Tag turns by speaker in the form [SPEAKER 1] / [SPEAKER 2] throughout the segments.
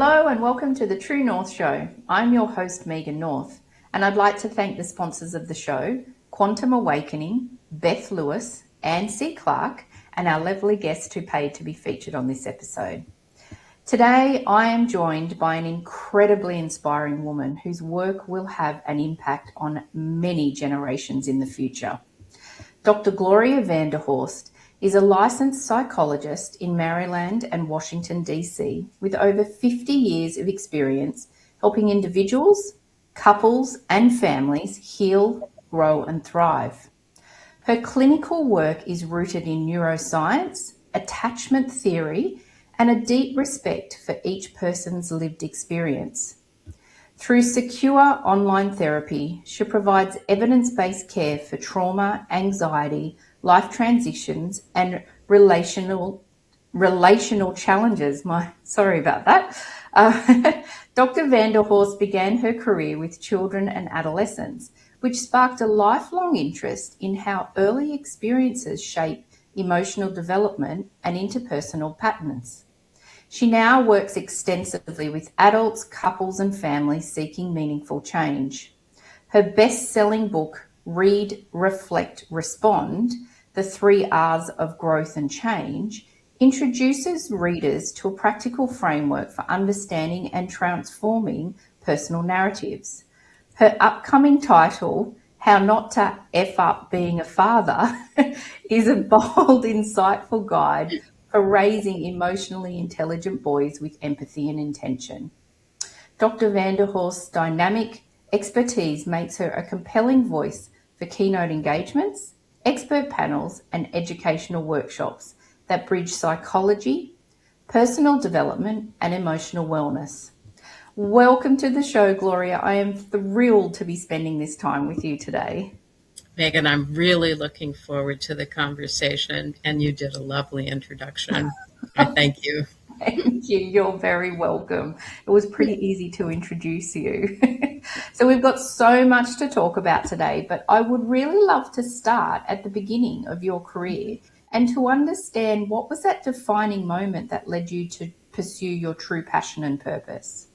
[SPEAKER 1] Hello and welcome to the True North Show. I'm your host, Megan North, and I'd like to thank the sponsors of the show, Quantum Awakening, Beth Lewis, Anne C. Clark, and our lovely guest who paid to be featured on this episode. Today, I am joined by an incredibly inspiring woman whose work will have an impact on many generations in the future. Dr. Gloria Vanderhorst is a licensed psychologist in Maryland and Washington, D.C., with over 50 years of experience helping individuals, couples, and families heal, grow, and thrive. Her clinical work is rooted in neuroscience, attachment theory, and a deep respect for each person's lived experience. Through secure online therapy, she provides evidence-based care for trauma, anxiety, life transitions, and relational challenges. Sorry about that. Dr. Vanderhorst began her career with children and adolescents, which sparked a lifelong interest in how early experiences shape emotional development and interpersonal patterns. She now works extensively with adults, couples, and families seeking meaningful change. Her best-selling book, Read, Reflect, Respond, The 3 R's of Growth and Change, introduces readers to a practical framework for understanding and transforming personal narratives. Her upcoming title, How Not to F Up Being a Father, is a bold, insightful guide for raising emotionally intelligent boys with empathy and intention. Dr. Vanderhorst's dynamic expertise makes her a compelling voice for keynote engagements, expert panels, and educational workshops that bridge psychology, personal development, and emotional wellness. Welcome to the show, Gloria. I am thrilled to be spending this time with you today.
[SPEAKER 2] Megan, I'm really looking forward to the conversation, and you did a lovely introduction. I thank you.
[SPEAKER 1] Thank you. You're very welcome. It was pretty easy to introduce you. So we've got so much to talk about today, but I would really love to start at the beginning of your career and to understand what was that defining moment that led you to pursue your true passion and purpose.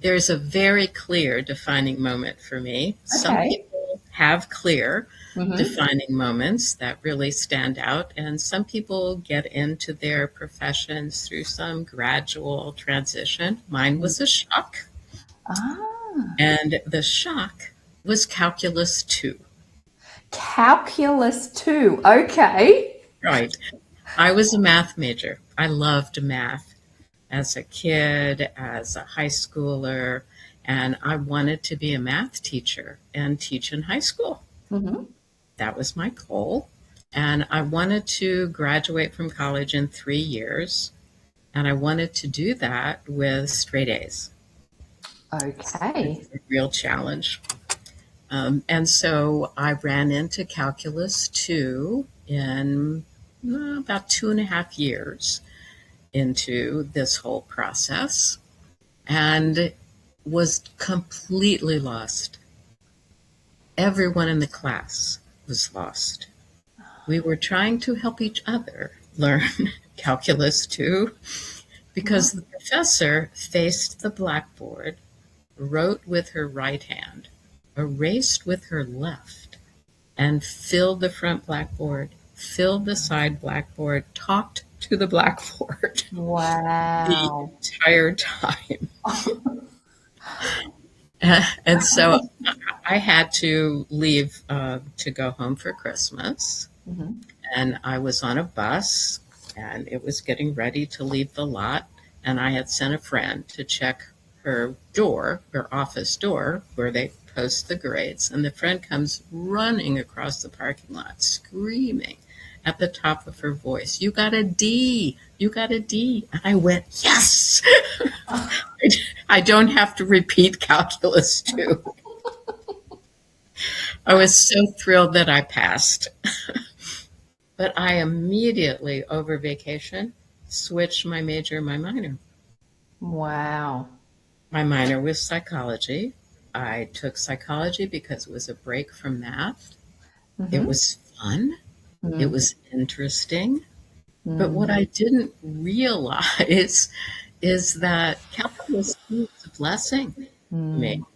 [SPEAKER 2] There's a very clear defining moment for me. Some people have clear defining moments that really stand out, and some people get into their professions through some gradual transition. Mine was a shock. And the shock was Calculus 2.
[SPEAKER 1] Calculus 2, okay.
[SPEAKER 2] Right. I was a math major. I loved math as a kid, as a high schooler, and I wanted to be a math teacher and teach in high school. That was my goal. And I wanted to graduate from college in 3 years, and I wanted to do that with straight A's.
[SPEAKER 1] Okay.
[SPEAKER 2] It's a real challenge. And so I ran into Calculus 2 in about 2.5 years into this whole process and was completely lost. Everyone in the class was lost. We were trying to help each other learn Calculus 2 because the professor faced the blackboard, wrote with her right hand, erased with her left, and filled the front blackboard, filled the side blackboard, talked to the blackboard.
[SPEAKER 1] Wow.
[SPEAKER 2] The entire time. And so I had to leave to go home for Christmas. And I was on a bus, and it was getting ready to leave the lot. And I had sent a friend to check her door, her office door, where they post the grades. And the friend comes running across the parking lot, screaming at the top of her voice, "You got a D! You got a D!" And I went, yes! I don't have to repeat Calculus 2. I was so thrilled that I passed. But I immediately, over vacation, switched my major and my minor.
[SPEAKER 1] Wow.
[SPEAKER 2] My minor was psychology. I took psychology because it was a break from math. It was fun. It was interesting. But what I didn't realize is that calculus is a blessing to me,
[SPEAKER 1] Mm.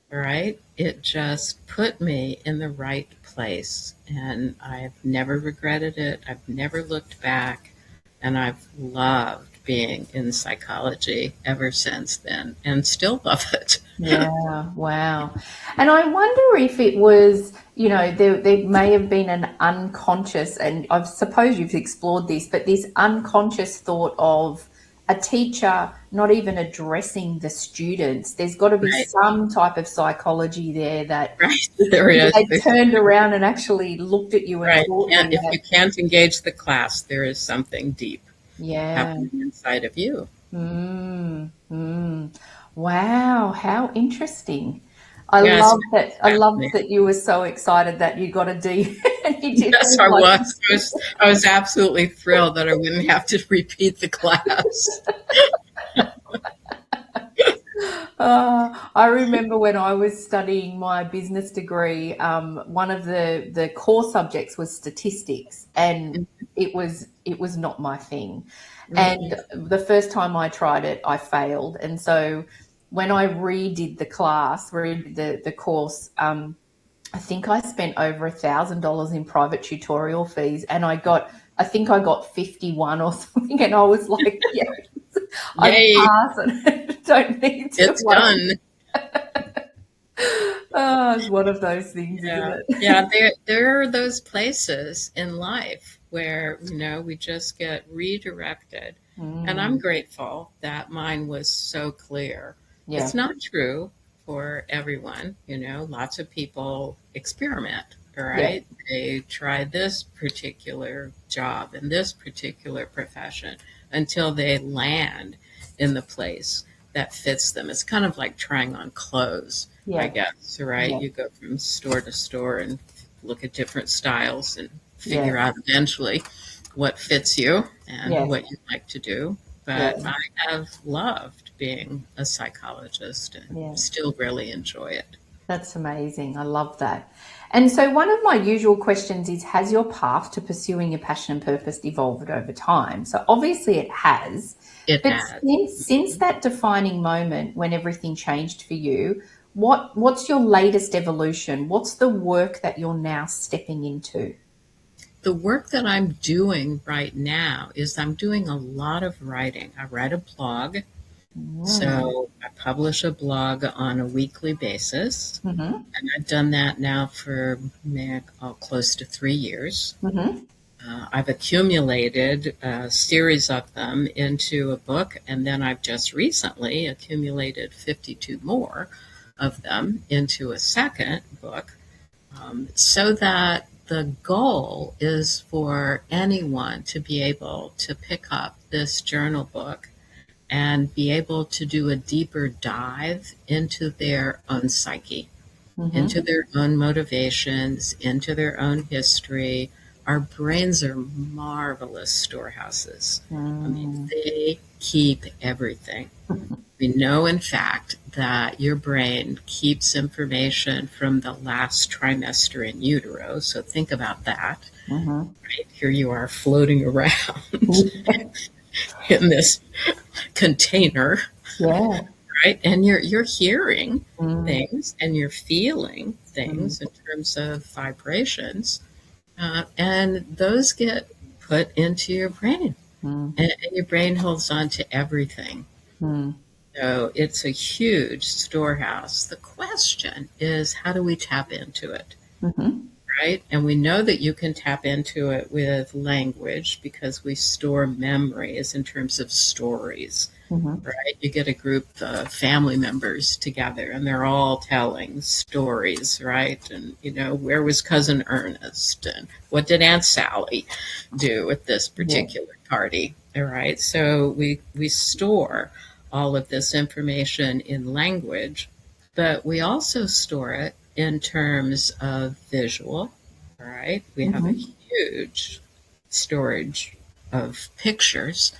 [SPEAKER 2] right? It just put me in the right place, and I've never regretted it. I've never looked back, and I've loved being in psychology ever since then, and still love it.
[SPEAKER 1] Yeah, wow. And I wonder if it was, there may have been an unconscious, and I suppose you've explored this, but this unconscious thought of a teacher not even addressing the students. There's got to be
[SPEAKER 2] Right,
[SPEAKER 1] some type of psychology there that
[SPEAKER 2] right. There
[SPEAKER 1] if
[SPEAKER 2] is.
[SPEAKER 1] they turned around and actually looked at you and
[SPEAKER 2] Right.
[SPEAKER 1] taught
[SPEAKER 2] And
[SPEAKER 1] you
[SPEAKER 2] if
[SPEAKER 1] that,
[SPEAKER 2] you can't engage the class, there is something deep
[SPEAKER 1] yeah.
[SPEAKER 2] happening inside of you.
[SPEAKER 1] Mm, mm. Wow, how interesting. I
[SPEAKER 2] Yes,
[SPEAKER 1] love that. I
[SPEAKER 2] it's
[SPEAKER 1] love
[SPEAKER 2] fascinating.
[SPEAKER 1] that you were so excited that you got a D and you didn't
[SPEAKER 2] Yes, I
[SPEAKER 1] like.
[SPEAKER 2] was. I was absolutely thrilled that I wouldn't have to repeat the class.
[SPEAKER 1] I remember when I was studying my business degree, one of the core subjects was statistics, and it was not my thing.
[SPEAKER 2] Mhm.
[SPEAKER 1] And the first time I tried it, I failed. And so when I redid the course, I think I spent over $1,000 in private tutorial fees, and I think I got 51 or something, and I was like, yes, I've
[SPEAKER 2] Yay,
[SPEAKER 1] passed and don't need to
[SPEAKER 2] it's
[SPEAKER 1] worry.
[SPEAKER 2] done.
[SPEAKER 1] Oh, it's one of those things, isn't
[SPEAKER 2] Yeah,
[SPEAKER 1] it?
[SPEAKER 2] yeah. There are those places in life where we just get redirected, and I'm
[SPEAKER 1] Mm,
[SPEAKER 2] grateful that mine was so clear. It's
[SPEAKER 1] yeah,
[SPEAKER 2] not true for everyone. Lots of people experiment. All
[SPEAKER 1] yeah,
[SPEAKER 2] right, they try this particular job and this particular profession until they land in the place that fits them. It's kind of like trying on clothes, I
[SPEAKER 1] yeah,
[SPEAKER 2] guess, right?
[SPEAKER 1] yeah,
[SPEAKER 2] You go from store to store and look at different styles and
[SPEAKER 1] yeah,
[SPEAKER 2] figure out eventually what fits you and
[SPEAKER 1] yeah,
[SPEAKER 2] what you like to do.
[SPEAKER 1] yeah,
[SPEAKER 2] But I have loved being a psychologist and
[SPEAKER 1] yeah.
[SPEAKER 2] still really enjoy it.
[SPEAKER 1] That's amazing. I love that. And so, one of my usual questions is: has your path to pursuing your passion and purpose evolved over time? So, obviously, it has.
[SPEAKER 2] It
[SPEAKER 1] But
[SPEAKER 2] has.
[SPEAKER 1] since that defining moment when everything changed for you, what's your latest evolution? What's the work that you're now stepping into?
[SPEAKER 2] The work that I'm doing right now is I'm doing a lot of writing. I write a blog.
[SPEAKER 1] Mm.
[SPEAKER 2] So I publish a blog on a weekly basis.
[SPEAKER 1] Mm-hmm.
[SPEAKER 2] And I've done that now for close to 3 years.
[SPEAKER 1] Mm-hmm.
[SPEAKER 2] I've accumulated a series of them into a book, and then I've just recently accumulated 52 more of them into a second book, so that the goal is for anyone to be able to pick up this journal book and be able to do a deeper dive into their own psyche, into
[SPEAKER 1] Mm-hmm.
[SPEAKER 2] their own motivations, into their own history. Our brains are marvelous storehouses. I mean,
[SPEAKER 1] Mm.
[SPEAKER 2] they keep everything. We know, in fact, that your brain keeps information from the last trimester in utero. So think about that.
[SPEAKER 1] Mm-hmm.
[SPEAKER 2] Right? Here you are floating around in this container,
[SPEAKER 1] Yeah.
[SPEAKER 2] right? And you're hearing
[SPEAKER 1] Mm.
[SPEAKER 2] things and you're feeling
[SPEAKER 1] Mm.
[SPEAKER 2] things in terms of vibrations, and those get put into your brain,
[SPEAKER 1] Mm.
[SPEAKER 2] and your brain holds on to everything.
[SPEAKER 1] Mm.
[SPEAKER 2] So it's a huge storehouse. The question is, how do we tap into it?
[SPEAKER 1] Mm-hmm.
[SPEAKER 2] Right? And we know that you can tap into it with language because we store memories in terms of stories.
[SPEAKER 1] Mm-hmm.
[SPEAKER 2] Right? You get a group of family members together and they're all telling stories, right? And, where was Cousin Ernest? And what did Aunt Sally do at this
[SPEAKER 1] Yeah.
[SPEAKER 2] particular party? All right. So we store all of this information in language, but we also store it in terms of visual. All right. We have a
[SPEAKER 1] Mm-hmm.
[SPEAKER 2] huge storage of pictures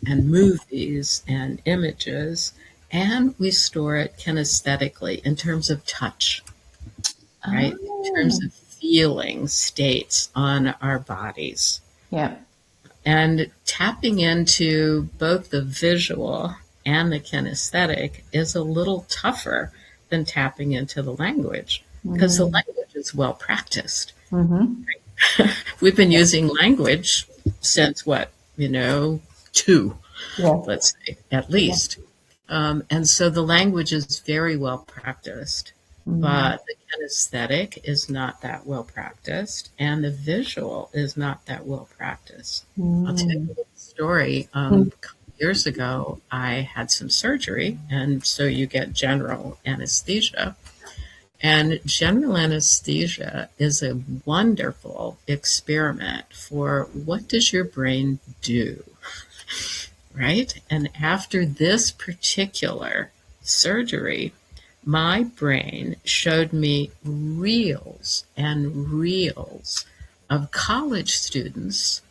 [SPEAKER 2] and movies and images, and we store it kinesthetically in terms of touch, right? In terms
[SPEAKER 1] Oh.
[SPEAKER 2] of feeling states on our bodies.
[SPEAKER 1] Yeah.
[SPEAKER 2] And tapping into both the visual and the kinesthetic is a little tougher than tapping into the language because the
[SPEAKER 1] Mm.
[SPEAKER 2] language is well practiced.
[SPEAKER 1] Mm-hmm.
[SPEAKER 2] We've been using language since what, two,
[SPEAKER 1] Yeah.
[SPEAKER 2] let's say, at
[SPEAKER 1] Yeah.
[SPEAKER 2] least. And so the language is very well practiced,
[SPEAKER 1] Mm.
[SPEAKER 2] but the kinesthetic is not that well practiced, and the visual is not that well practiced. I'll tell you
[SPEAKER 1] Mm.
[SPEAKER 2] a little story.
[SPEAKER 1] Mm.
[SPEAKER 2] A couple years ago, I had some surgery, and so you get general anesthesia. And general anesthesia is a wonderful experiment for what does your brain do, right? And after this particular surgery, my brain showed me reels and reels of college students,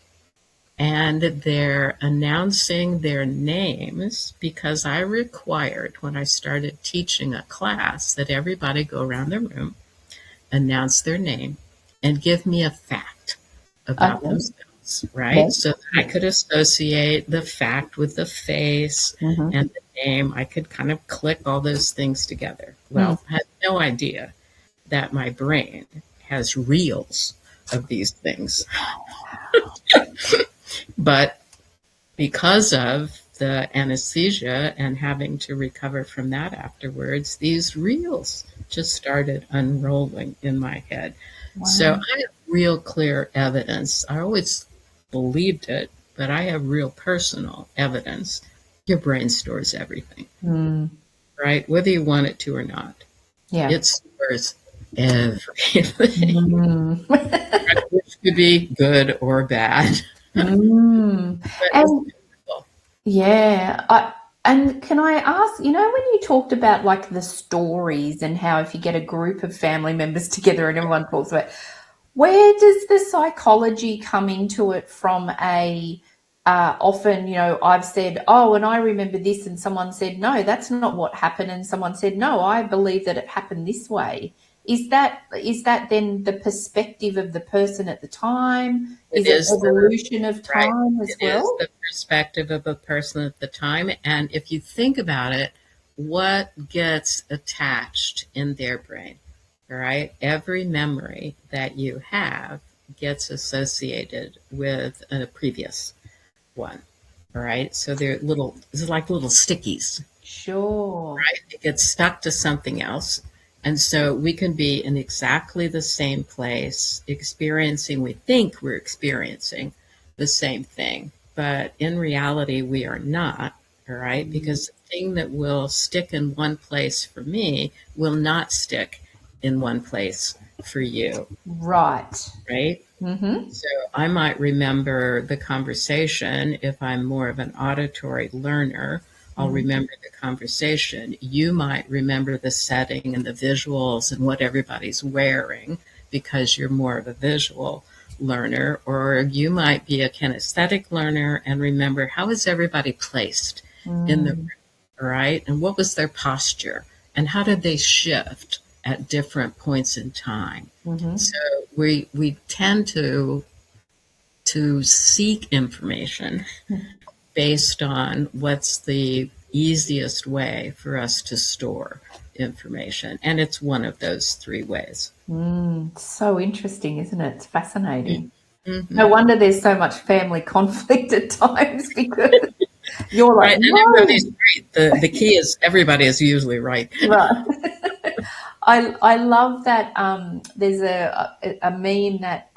[SPEAKER 2] and they're announcing their names because I required, when I started teaching a class, that everybody go around the room, announce their name, and give me a fact about
[SPEAKER 1] Okay.
[SPEAKER 2] themselves, right?
[SPEAKER 1] Yeah.
[SPEAKER 2] So that I
[SPEAKER 1] Yeah.
[SPEAKER 2] could associate the fact with the face
[SPEAKER 1] Mm-hmm.
[SPEAKER 2] and the name. I could kind of click all those things together.
[SPEAKER 1] Mm.
[SPEAKER 2] Well, I had no idea that my brain has reels of these things. But because of the anesthesia and having to recover from that afterwards, these reels just started unrolling in my head. So
[SPEAKER 1] Wow.
[SPEAKER 2] I have real clear evidence. I always believed it, but I have real personal evidence. Your brain stores everything,
[SPEAKER 1] Mm.
[SPEAKER 2] right? Whether you want it to or not,
[SPEAKER 1] Yeah.
[SPEAKER 2] it stores everything,
[SPEAKER 1] Mm.
[SPEAKER 2] which could be good or bad.
[SPEAKER 1] Mm.
[SPEAKER 2] But it's
[SPEAKER 1] And
[SPEAKER 2] beautiful.
[SPEAKER 1] yeah, and can I ask, when you talked about like the stories and how if you get a group of family members together and everyone talks about, where does the psychology come into it from a often, I've said, oh, and I remember this, and someone said, no, that's not what happened, and someone said, no, I believe that it happened this way. Is that then the perspective of the person at the time?
[SPEAKER 2] It
[SPEAKER 1] Is it
[SPEAKER 2] is the
[SPEAKER 1] evolution of
[SPEAKER 2] right.
[SPEAKER 1] time as
[SPEAKER 2] It is
[SPEAKER 1] well?
[SPEAKER 2] the perspective of a person at the time. And if you think about it, what gets attached in their brain, all right? Every memory that you have gets associated with a previous one, all right? So it's like little stickies,
[SPEAKER 1] Sure.
[SPEAKER 2] right? It gets stuck to something else. And so we can be in exactly the same place, we think we're experiencing the same thing. But in reality, we are not, all right?
[SPEAKER 1] Mm.
[SPEAKER 2] Because the thing that will stick in one place for me will not stick in one place for you,
[SPEAKER 1] Right.
[SPEAKER 2] right?
[SPEAKER 1] Mm-hmm.
[SPEAKER 2] So I might remember the conversation if I'm more of an auditory learner. I'll
[SPEAKER 1] Mm.
[SPEAKER 2] remember the conversation. You might remember the setting and the visuals and what everybody's wearing because you're more of a visual learner, or you might be a kinesthetic learner and remember how is everybody placed in the
[SPEAKER 1] Mm.
[SPEAKER 2] room, right? And what was their posture and how did they shift at different points in time?
[SPEAKER 1] Mm-hmm.
[SPEAKER 2] So we tend to seek information based on what's the easiest way for us to store information, and it's one of those three ways.
[SPEAKER 1] Mm. So interesting, isn't it? It's fascinating. No
[SPEAKER 2] Mm-hmm.
[SPEAKER 1] wonder there's so much family conflict at times because you're like,
[SPEAKER 2] Right, and
[SPEAKER 1] no,
[SPEAKER 2] everybody's right. The key is everybody is usually right.
[SPEAKER 1] right. I love that. There's a meme that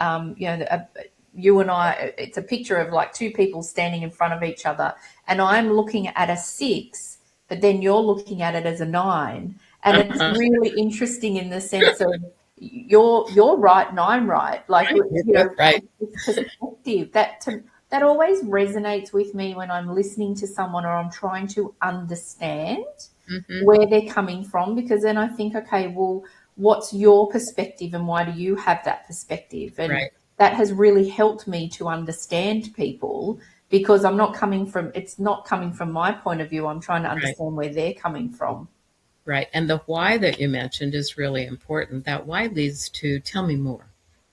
[SPEAKER 1] you and I. It's a picture of like two people standing in front of each other, and I'm looking at a 6, but then you're looking at it as a 9, and it's
[SPEAKER 2] Uh-huh.
[SPEAKER 1] really interesting in the sense of you're right and I'm right. Like
[SPEAKER 2] Right, you're both right.
[SPEAKER 1] it's perspective that always resonates with me when I'm listening to someone or I'm trying to understand
[SPEAKER 2] Mm-hmm.
[SPEAKER 1] where they're coming from, because then I think, okay, well, what's your perspective and why do you have that perspective? And
[SPEAKER 2] Right,
[SPEAKER 1] that has really helped me to understand people because it's not coming from my point of view. I'm trying to
[SPEAKER 2] right,
[SPEAKER 1] understand where they're coming from.
[SPEAKER 2] right. And the why that you mentioned is really important. That why leads to tell me more.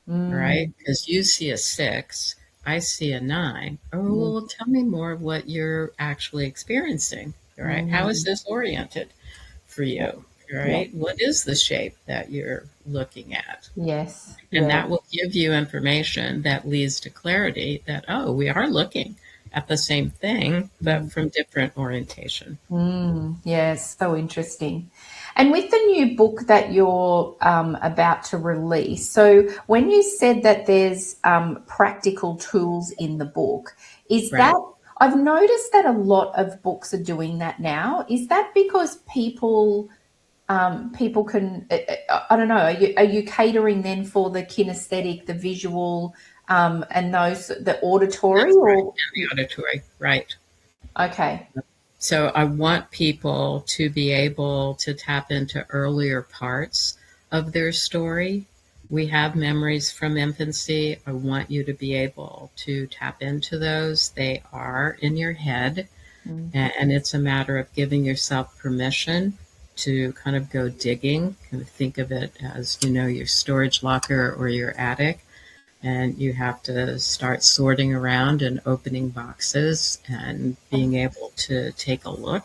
[SPEAKER 2] All right,
[SPEAKER 1] Mm,
[SPEAKER 2] because you see a 6, I see a 9. Oh,
[SPEAKER 1] mm,
[SPEAKER 2] well, tell me more of what you're actually experiencing. All right. How is this oriented for you? All
[SPEAKER 1] Yeah.
[SPEAKER 2] right. What is the shape that you're looking at?
[SPEAKER 1] Yes.
[SPEAKER 2] And
[SPEAKER 1] Yeah.
[SPEAKER 2] that will give you information that leads to clarity that, oh, we are looking at the same thing, but from different orientation.
[SPEAKER 1] Yes, so interesting. And with the new book that you're about to release, so when you said that there's practical tools in the book, is that,
[SPEAKER 2] Right.
[SPEAKER 1] I've noticed that a lot of books are doing that now. Is that because people can, I don't know, are you catering then for the kinesthetic, the visual, and those, the auditory,
[SPEAKER 2] That's right.
[SPEAKER 1] or?
[SPEAKER 2] And the auditory. Right.
[SPEAKER 1] Okay.
[SPEAKER 2] So I want people to be able to tap into earlier parts of their story. We have memories from infancy. I want you to be able to tap into those. They are in your head,
[SPEAKER 1] Mm.
[SPEAKER 2] and it's a matter of giving yourself permission to kind of go digging. Kind of think of it as, your storage locker or your attic, and you have to start sorting around and opening boxes and being able to take a look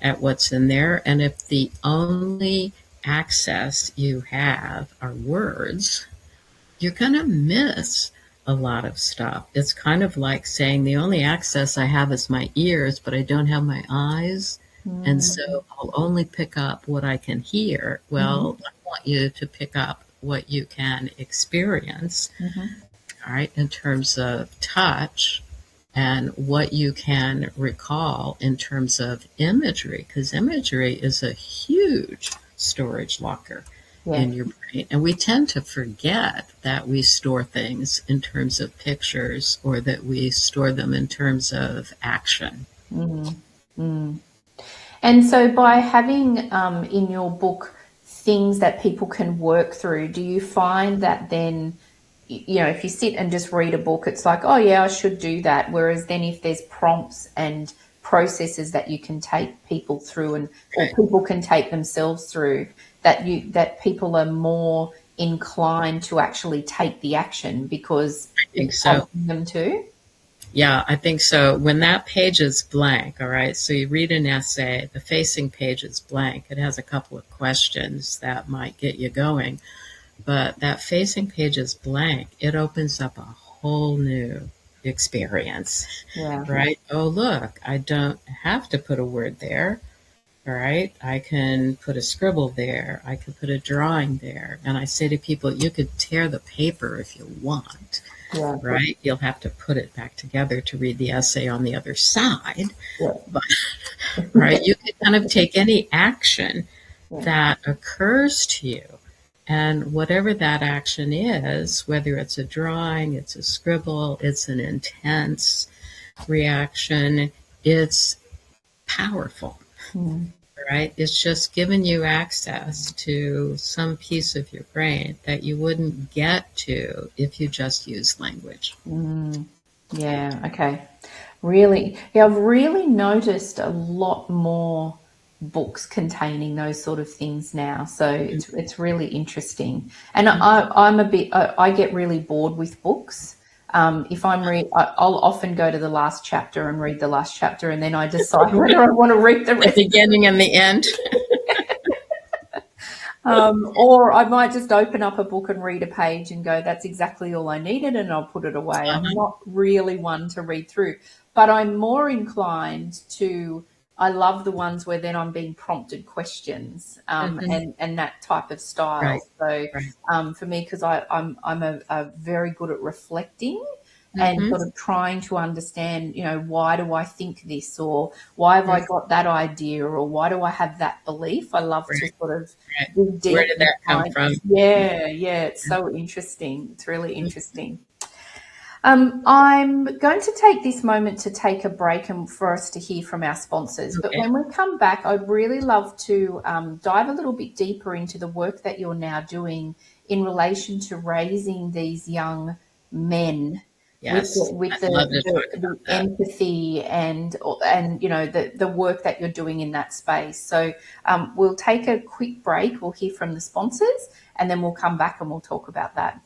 [SPEAKER 2] at what's in there. And if the only access you have are words, you're going to miss a lot of stuff. It's kind of like saying the only access I have is my ears, but I don't have my eyes. And so I'll only pick up what I can hear. Well, I want you to pick up what you can experience, all right, in terms of touch and what you can recall in terms of imagery, because imagery is a huge storage locker
[SPEAKER 1] Yeah.
[SPEAKER 2] in your brain. And we tend to forget that we store things in terms of pictures or that we store them in terms of action.
[SPEAKER 1] And so by having in your book things that people can work through, do you find that then, if you sit and just read a book, it's like, oh yeah, I should do that. Whereas then if there's prompts and processes that you can take people through, and or
[SPEAKER 2] Right.
[SPEAKER 1] people can take themselves through, that people are more inclined to actually take the action because
[SPEAKER 2] I think
[SPEAKER 1] it's
[SPEAKER 2] so.
[SPEAKER 1] prompting them to.
[SPEAKER 2] Yeah, I think so. When that page is blank, all right, so you read an essay, the facing page is blank. It has a couple of questions that might get you going, but that facing page is blank. It opens up a whole new experience,
[SPEAKER 1] Yeah.
[SPEAKER 2] right? Oh, look, I don't have to put a word there. All right, I can put a scribble there. I can put a drawing there. And I say to people, you could tear the paper if you want,
[SPEAKER 1] Yeah.
[SPEAKER 2] right? You'll have to put it back together to read the essay on the other side.
[SPEAKER 1] Yeah.
[SPEAKER 2] But, right, you can kind of take any action
[SPEAKER 1] Yeah.
[SPEAKER 2] that occurs to you. And whatever that action is, whether it's a drawing, it's a scribble, it's an intense reaction, it's powerful. Right? It's just giving you access to some piece of your brain that you wouldn't get to if you just use language.
[SPEAKER 1] Yeah, okay. Really, yeah, I've really noticed a lot more books containing those sort of things now. So it's really interesting. And I'm a bit, I get really bored with books. If I'll often go to the last chapter and read the last chapter, and then I decide whether I want to read the
[SPEAKER 2] The
[SPEAKER 1] rest.
[SPEAKER 2] beginning and the end.
[SPEAKER 1] Or I might just open up a book and read a page and go, that's exactly all I needed, and I'll put it away. I'm not really one to read through, but I'm more inclined to, I love the ones where then I'm being prompted questions, and that type of style.
[SPEAKER 2] Right.
[SPEAKER 1] So
[SPEAKER 2] Right.
[SPEAKER 1] for me, because I'm a very good at reflecting and sort of trying to understand, why do I think this, or why have I got that idea, or why do I have that belief? I love to sort of
[SPEAKER 2] Right.
[SPEAKER 1] dig deep.
[SPEAKER 2] Where did that come from?
[SPEAKER 1] Yeah, it's so interesting. It's really interesting. I'm going to take this moment to take a break and for us to hear from our sponsors. But
[SPEAKER 2] Okay.
[SPEAKER 1] when we come back, I'd really love to dive a little bit deeper into the work that you're now doing in relation to raising these young men.
[SPEAKER 2] Yes.
[SPEAKER 1] With
[SPEAKER 2] I'd love to talk
[SPEAKER 1] the
[SPEAKER 2] about that.
[SPEAKER 1] empathy and the work that you're doing in that space. So we'll take a quick break. We'll hear from the sponsors, and then we'll come back and we'll talk about that.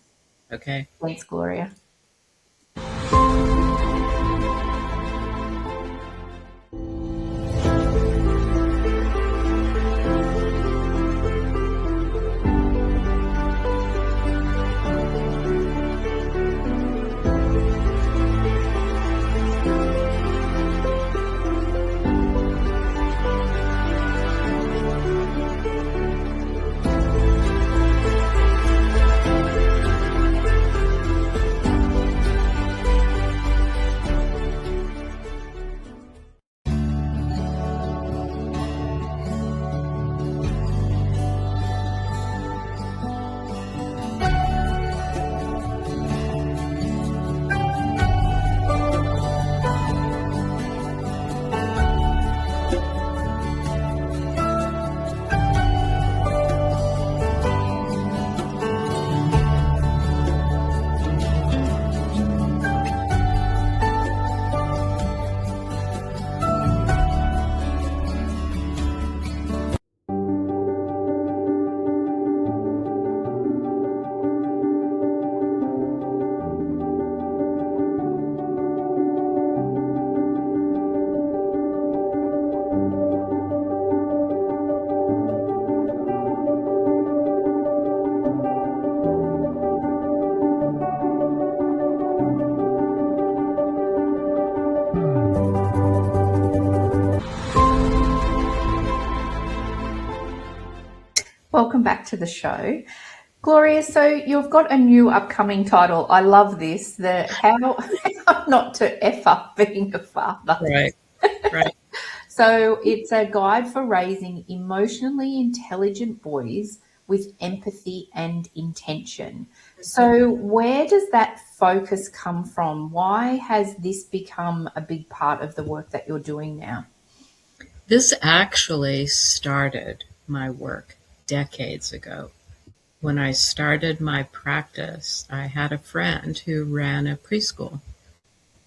[SPEAKER 2] Okay.
[SPEAKER 1] Thanks, Gloria. welcome back to the show. Gloria, so you've got a new upcoming title. I love this, the how not to F up being a father.
[SPEAKER 2] Right, right.
[SPEAKER 1] So it's a guide for raising emotionally intelligent boys with empathy and intention. So where does that focus come from? Why has this become a big part of the work that you're doing now?
[SPEAKER 2] This actually started my work decades ago. When I started my practice, I had a friend who ran a preschool.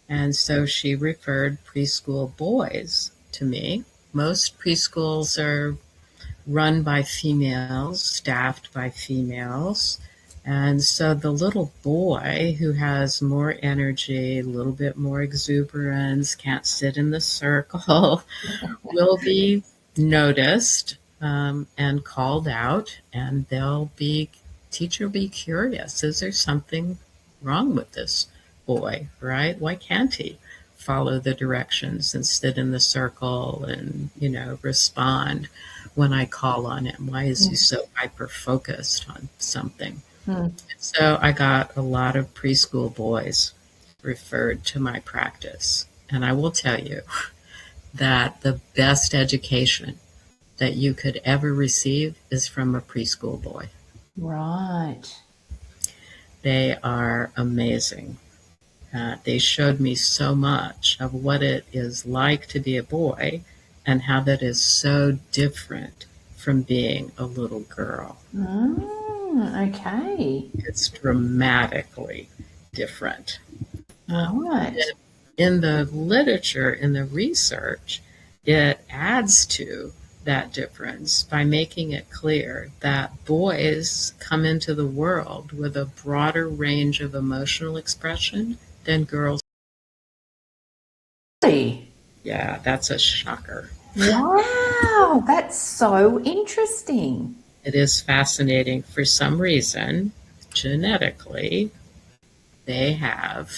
[SPEAKER 2] And so she referred preschool boys to me. Most preschools are run by females, staffed by females. And so the little boy who has more energy, a little bit more exuberance, can't sit in the circle, will be noticed and called out, and teacher will be curious. Is there something wrong with this boy, right? Why can't he follow the directions and sit in the circle and, respond when I call on him? Why is he so hyper focused on something?
[SPEAKER 1] Mm.
[SPEAKER 2] So I got a lot of preschool boys referred to my practice. And I will tell you that the best education that you could ever receive is from a preschool boy.
[SPEAKER 1] Right.
[SPEAKER 2] They are amazing. They showed me so much of what it is like to be a boy and how that is so different from being a little girl.
[SPEAKER 1] Okay.
[SPEAKER 2] It's dramatically different.
[SPEAKER 1] Right.
[SPEAKER 2] In the literature, in the research, it adds to that difference by making it clear that boys come into the world with a broader range of emotional expression than girls.
[SPEAKER 1] Really?
[SPEAKER 2] Yeah, that's a shocker.
[SPEAKER 1] Wow, that's so interesting.
[SPEAKER 2] It is fascinating. For some reason, genetically, they have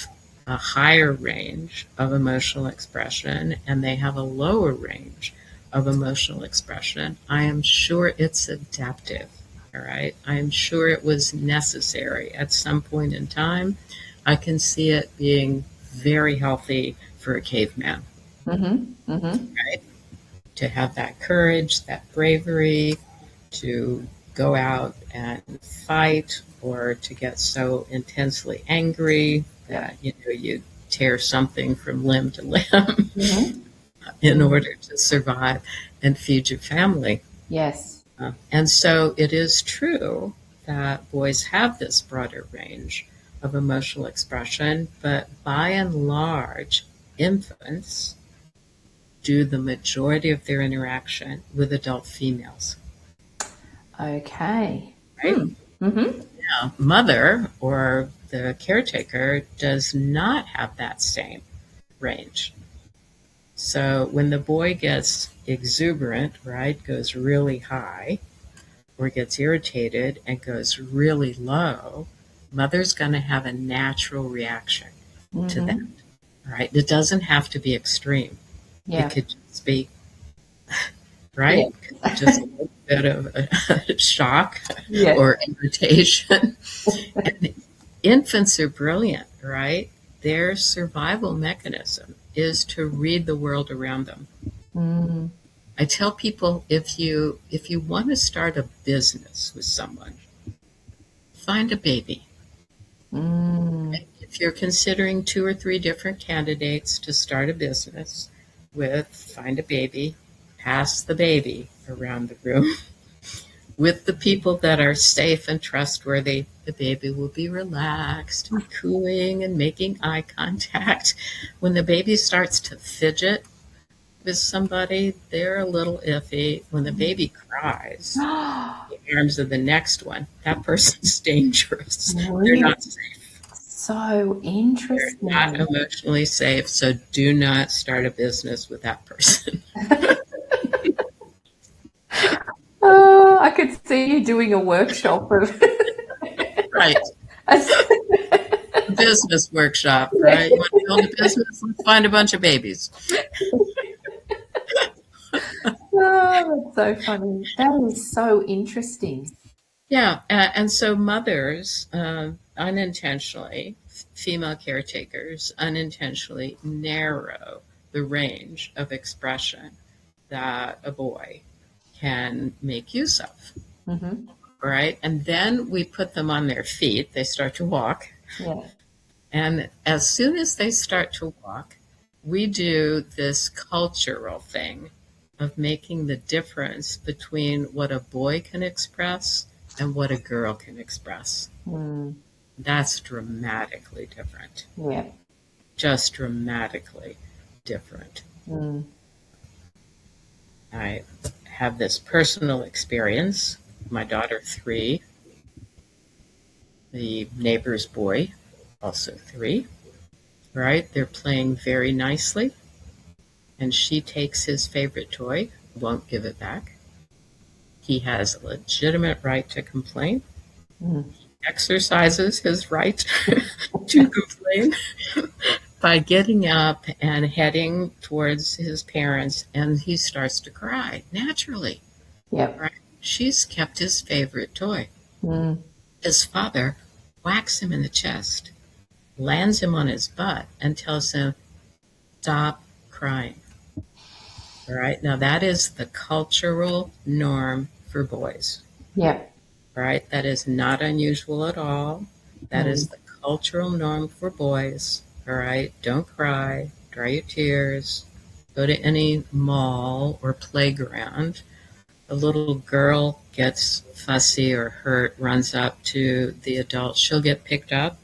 [SPEAKER 2] a higher range of emotional expression and they have a lower range of emotional expression. I am sure it's adaptive. All right. I am sure it was necessary at some point in time. I can see it being very healthy for a caveman, right? To have that courage, that bravery, to go out and fight, or to get so intensely angry that you tear something from limb to limb in order to survive and feed your family.
[SPEAKER 1] Yes.
[SPEAKER 2] And so it is true that boys have this broader range of emotional expression, but by and large, infants do the majority of their interaction with adult females,
[SPEAKER 1] Okay.
[SPEAKER 2] right? Now, mother or the caretaker does not have that same range. So when the boy gets exuberant, right, goes really high, or gets irritated and goes really low, mother's going to have a natural reaction to that, right? It doesn't have to be extreme. It
[SPEAKER 1] Yeah.
[SPEAKER 2] could just be,
[SPEAKER 1] Yeah.
[SPEAKER 2] right? Just a little bit of a shock
[SPEAKER 1] Yeah.
[SPEAKER 2] or irritation. And infants are brilliant, right? Their survival mechanism is to read the world around them.
[SPEAKER 1] Mm.
[SPEAKER 2] I tell people if you want to start a business with someone, find a baby.
[SPEAKER 1] Mm.
[SPEAKER 2] If you're considering 2 or 3 different candidates to start a business with, find a baby, pass the baby around the room. With the people that are safe and trustworthy, the baby will be relaxed, cooing and making eye contact. When the baby starts to fidget with somebody, they're a little iffy. When the baby cries, the arms of the next one, that person's dangerous. They're
[SPEAKER 1] Really?
[SPEAKER 2] not safe.
[SPEAKER 1] So
[SPEAKER 2] They're not
[SPEAKER 1] interesting.
[SPEAKER 2] emotionally safe, so do not start a business with that person.
[SPEAKER 1] Oh, I could see you doing a workshop of
[SPEAKER 2] Right. Business workshop, right? You want to build a business? Let's find a bunch of babies.
[SPEAKER 1] Oh, that's so funny. That is so interesting.
[SPEAKER 2] Yeah, and so mothers unintentionally, female caretakers unintentionally narrow the range of expression that a boy can make use of,
[SPEAKER 1] Hmm.
[SPEAKER 2] right? And then we put them on their feet, they start to walk.
[SPEAKER 1] Yeah.
[SPEAKER 2] And as soon as they start to walk, we do this cultural thing of making the difference between what a boy can express and what a girl can express.
[SPEAKER 1] Mm.
[SPEAKER 2] That's dramatically different,
[SPEAKER 1] Yeah.
[SPEAKER 2] just dramatically different.
[SPEAKER 1] Mm.
[SPEAKER 2] I have this personal experience. My daughter, 3, the neighbor's boy, also 3, right? They're playing very nicely, and she takes his favorite toy, won't give it back. He has a legitimate right to complain,
[SPEAKER 1] Mm.
[SPEAKER 2] exercises his right to complain by getting up and heading towards his parents, and he starts to cry naturally.
[SPEAKER 1] Yep.
[SPEAKER 2] Right? She's kept his favorite toy.
[SPEAKER 1] Mm.
[SPEAKER 2] His father whacks him in the chest, lands him on his butt, and tells him, "Stop crying." All right. Now, that is the cultural norm for boys.
[SPEAKER 1] Yep.
[SPEAKER 2] All right. That is not unusual at all. That is
[SPEAKER 1] Mm.
[SPEAKER 2] the cultural norm for boys. All right. Don't cry. Dry your tears. Go to any mall or playground. A little girl gets fussy or hurt, runs up to the adult. She'll get picked up,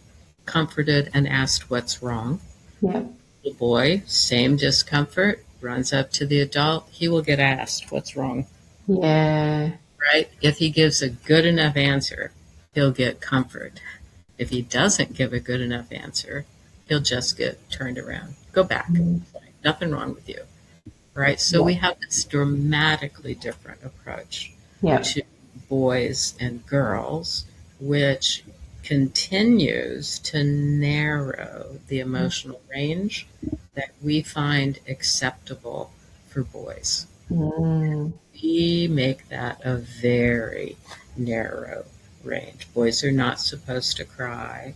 [SPEAKER 2] comforted, and asked what's wrong.
[SPEAKER 1] Yep.
[SPEAKER 2] The boy, same discomfort, runs up to the adult. He will get asked what's wrong,
[SPEAKER 1] Yeah.
[SPEAKER 2] right? If he gives a good enough answer, he'll get comfort. If he doesn't give a good enough answer, he'll just get turned around. Go back.
[SPEAKER 1] Mm.
[SPEAKER 2] Nothing wrong with you, right? So we
[SPEAKER 1] Yep.
[SPEAKER 2] have this dramatically different approach
[SPEAKER 1] Yep.
[SPEAKER 2] to boys and girls, which continues to narrow the emotional range that we find acceptable for boys.
[SPEAKER 1] Mm.
[SPEAKER 2] We make that a very narrow range. Boys are not supposed to cry.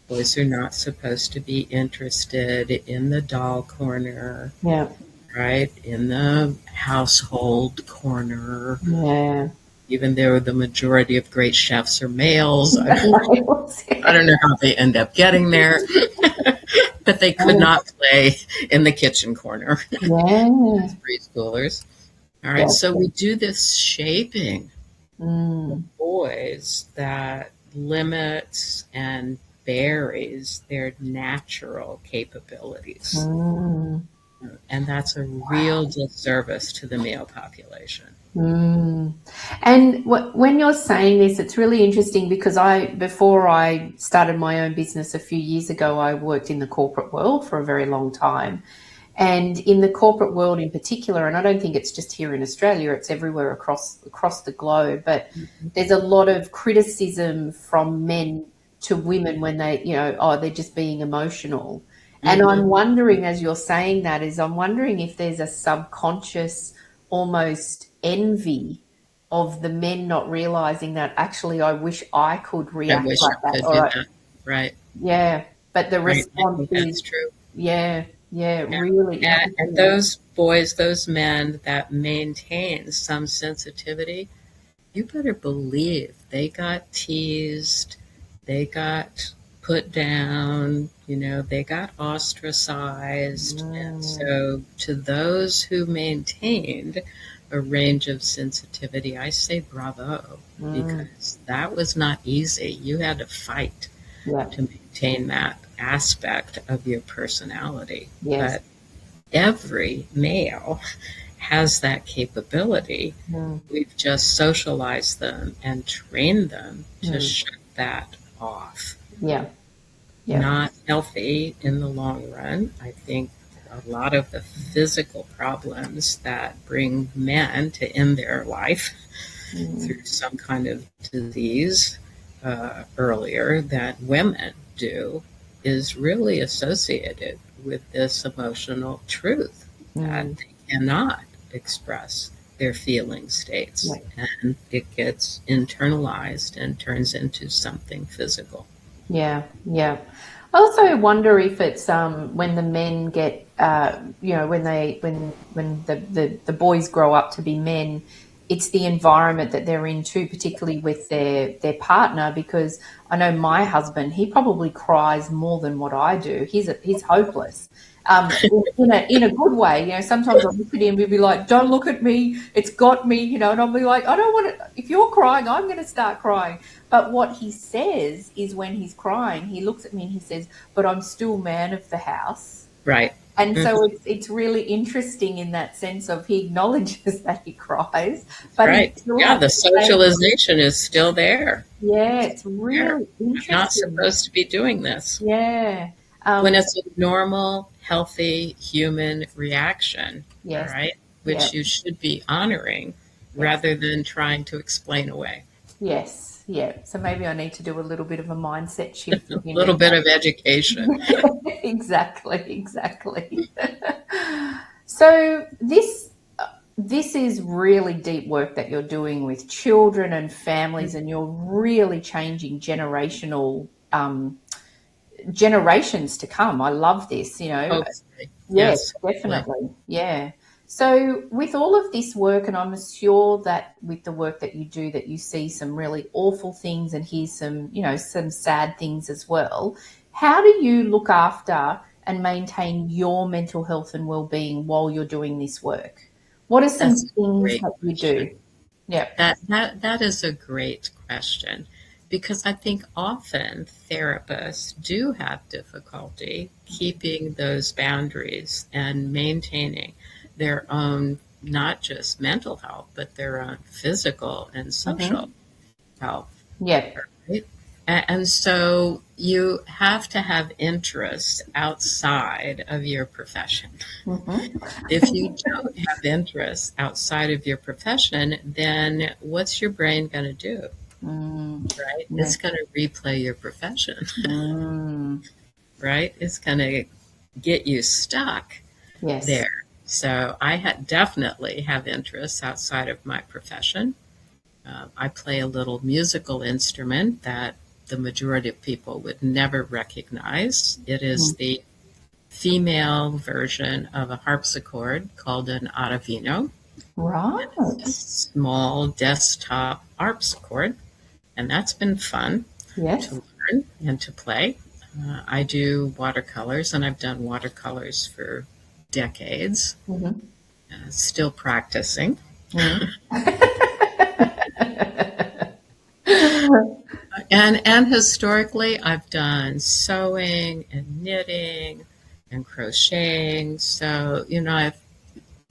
[SPEAKER 2] Boys are not supposed to be interested in the doll corner,
[SPEAKER 1] Yep.
[SPEAKER 2] right? In the household corner,
[SPEAKER 1] Yeah.
[SPEAKER 2] even though the majority of great chefs are males. I don't know how they end up getting there, but they could not play in the kitchen corner
[SPEAKER 1] Yeah.
[SPEAKER 2] as preschoolers. All right,
[SPEAKER 1] Yep.
[SPEAKER 2] so we do this shaping of
[SPEAKER 1] Mm.
[SPEAKER 2] boys that limits and buries their natural capabilities.
[SPEAKER 1] Mm.
[SPEAKER 2] And that's a real disservice to the male population.
[SPEAKER 1] Mm. And when you're saying this, it's really interesting because before I started my own business a few years ago, I worked in the corporate world for a very long time. And in the corporate world in particular, and I don't think it's just here in Australia, it's everywhere across the globe, but there's a lot of criticism from men to women when they're just being emotional. And
[SPEAKER 2] Mm-hmm.
[SPEAKER 1] I'm wondering, as you're saying that, I'm wondering if there's a subconscious almost envy of the men not realizing that actually I wish I could
[SPEAKER 2] I
[SPEAKER 1] react
[SPEAKER 2] wish
[SPEAKER 1] like
[SPEAKER 2] I
[SPEAKER 1] that.
[SPEAKER 2] could
[SPEAKER 1] All
[SPEAKER 2] do
[SPEAKER 1] right.
[SPEAKER 2] that. Right,
[SPEAKER 1] Yeah. But the
[SPEAKER 2] right. I
[SPEAKER 1] response
[SPEAKER 2] think
[SPEAKER 1] is,
[SPEAKER 2] that's true.
[SPEAKER 1] yeah, yeah,
[SPEAKER 2] Yeah.
[SPEAKER 1] really
[SPEAKER 2] And
[SPEAKER 1] interesting.
[SPEAKER 2] those boys, those men that maintain some sensitivity, you better believe they got teased, they got put down, they got ostracized. And
[SPEAKER 1] Mm,
[SPEAKER 2] so, to those who maintained a range of sensitivity, I say bravo,
[SPEAKER 1] mm,
[SPEAKER 2] because that was not easy. You had to fight
[SPEAKER 1] yeah,
[SPEAKER 2] to maintain that aspect of your personality.
[SPEAKER 1] yes.
[SPEAKER 2] But every male has that capability.
[SPEAKER 1] Mm,
[SPEAKER 2] We've just socialized them and trained them to
[SPEAKER 1] mm,
[SPEAKER 2] shut that off.
[SPEAKER 1] yeah, yeah.
[SPEAKER 2] Not healthy in the long run. I think a lot of the physical problems that bring men to end their life
[SPEAKER 1] Mm,
[SPEAKER 2] through some kind of disease earlier that women do is really associated with this emotional truth that
[SPEAKER 1] mm,
[SPEAKER 2] they cannot express their feeling states,
[SPEAKER 1] Yeah.
[SPEAKER 2] and it gets internalized and turns into something physical.
[SPEAKER 1] Yeah, yeah. I also wonder if it's when the men get when the boys grow up to be men, it's the environment that they're in too, particularly with their partner. Because I know my husband, he probably cries more than what I do. He's hopeless. In a good way, sometimes I look at him and be like, "Don't look at me, it's got me," and I'll be like, "I don't want to. If you're crying, I'm going to start crying." But what he says is when he's crying, he looks at me and he says, "But I'm still man of the house."
[SPEAKER 2] Right.
[SPEAKER 1] And
[SPEAKER 2] Mhm.
[SPEAKER 1] so it's really interesting in that sense of he acknowledges that he cries, but he
[SPEAKER 2] Right.
[SPEAKER 1] still
[SPEAKER 2] Yeah,
[SPEAKER 1] has
[SPEAKER 2] the
[SPEAKER 1] to say,
[SPEAKER 2] socialization is still there.
[SPEAKER 1] yeah, it's
[SPEAKER 2] There.
[SPEAKER 1] really
[SPEAKER 2] I'm not
[SPEAKER 1] interesting.
[SPEAKER 2] supposed to be doing this.
[SPEAKER 1] Yeah.
[SPEAKER 2] When it's a normal, healthy human reaction, all
[SPEAKER 1] Yes.
[SPEAKER 2] right,
[SPEAKER 1] Yeah.
[SPEAKER 2] which you should be honoring
[SPEAKER 1] Yes.
[SPEAKER 2] rather than trying to explain away.
[SPEAKER 1] Yes. Yeah. So maybe I need to do a little bit of a mindset shift
[SPEAKER 2] A
[SPEAKER 1] with him
[SPEAKER 2] little
[SPEAKER 1] in
[SPEAKER 2] bit of education.
[SPEAKER 1] that. Exactly. Exactly. So this is really deep work that you're doing with children and families, and you're really changing generations to come. I love this.
[SPEAKER 2] Hopefully.
[SPEAKER 1] Yes,
[SPEAKER 2] Yes, hopefully.
[SPEAKER 1] definitely. Yeah. So with all of this work, and I'm sure that with the work that you do, that you see some really awful things and hear some sad things as well. How do you look after and maintain your mental health and well-being while you're doing this work? What are some
[SPEAKER 2] That's a
[SPEAKER 1] things
[SPEAKER 2] great
[SPEAKER 1] that you
[SPEAKER 2] question.
[SPEAKER 1] do? Yeah.
[SPEAKER 2] That is a great question because I think often therapists do have difficulty keeping those boundaries and maintaining their own not just mental health but their own physical and social
[SPEAKER 1] Mm-hmm.
[SPEAKER 2] health.
[SPEAKER 1] Yeah.
[SPEAKER 2] Right? And so you have to have interests outside of your profession.
[SPEAKER 1] Mm-hmm.
[SPEAKER 2] If you don't have interests outside of your profession, then what's your brain going to do?
[SPEAKER 1] Mm.
[SPEAKER 2] Right?
[SPEAKER 1] Yeah.
[SPEAKER 2] It's going to replay your profession,
[SPEAKER 1] Mm.
[SPEAKER 2] right? It's going to get you stuck
[SPEAKER 1] Yes.
[SPEAKER 2] there. So I definitely have interests outside of my profession. I play a little musical instrument that the majority of people would never recognize. It is
[SPEAKER 1] Mm.
[SPEAKER 2] the female version of a harpsichord called an ottavino. It's a
[SPEAKER 1] Right.
[SPEAKER 2] small desktop harpsichord, and that's been fun
[SPEAKER 1] Yes.
[SPEAKER 2] to learn and to play. I do watercolors, and I've done watercolors for decades,
[SPEAKER 1] Mm-hmm.
[SPEAKER 2] still practicing.
[SPEAKER 1] Mm.
[SPEAKER 2] And historically, I've done sewing and knitting and crocheting. So, I've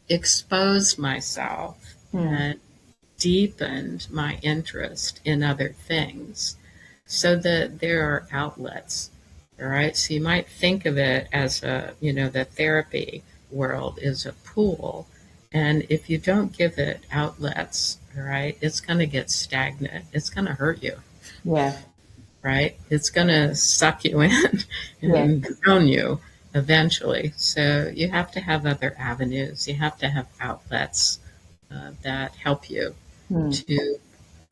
[SPEAKER 2] exposed myself
[SPEAKER 1] Mm.
[SPEAKER 2] and deepened my interest in other things so that there are outlets. All right. So you might think of it as the therapy world is a pool. And if you don't give it outlets, all right, it's going to get stagnant. It's going to hurt you,
[SPEAKER 1] Yeah.
[SPEAKER 2] right? It's going to suck you in
[SPEAKER 1] Yeah.
[SPEAKER 2] and drown you eventually. So you have to have other avenues. You have to have outlets that help you
[SPEAKER 1] Mm.
[SPEAKER 2] to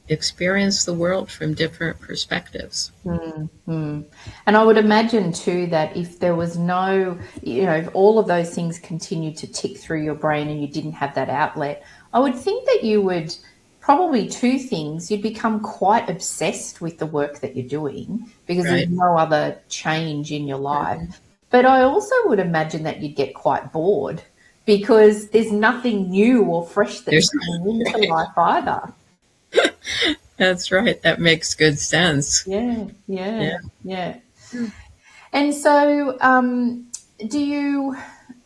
[SPEAKER 2] experience the world from different perspectives.
[SPEAKER 1] Mm. Mm. And I would imagine too that if there was if all of those things continued to tick through your brain and you didn't have that outlet, I would think that you would probably two things. You'd become quite obsessed with the work that you're doing because there's
[SPEAKER 2] Right?
[SPEAKER 1] no other change in your life. But I also would imagine that you'd get quite bored because there's nothing new or fresh that's
[SPEAKER 2] There's
[SPEAKER 1] coming into
[SPEAKER 2] right.
[SPEAKER 1] life either.
[SPEAKER 2] That's right. That makes good sense.
[SPEAKER 1] Yeah,
[SPEAKER 2] Yeah.
[SPEAKER 1] yeah, yeah. And so, do you?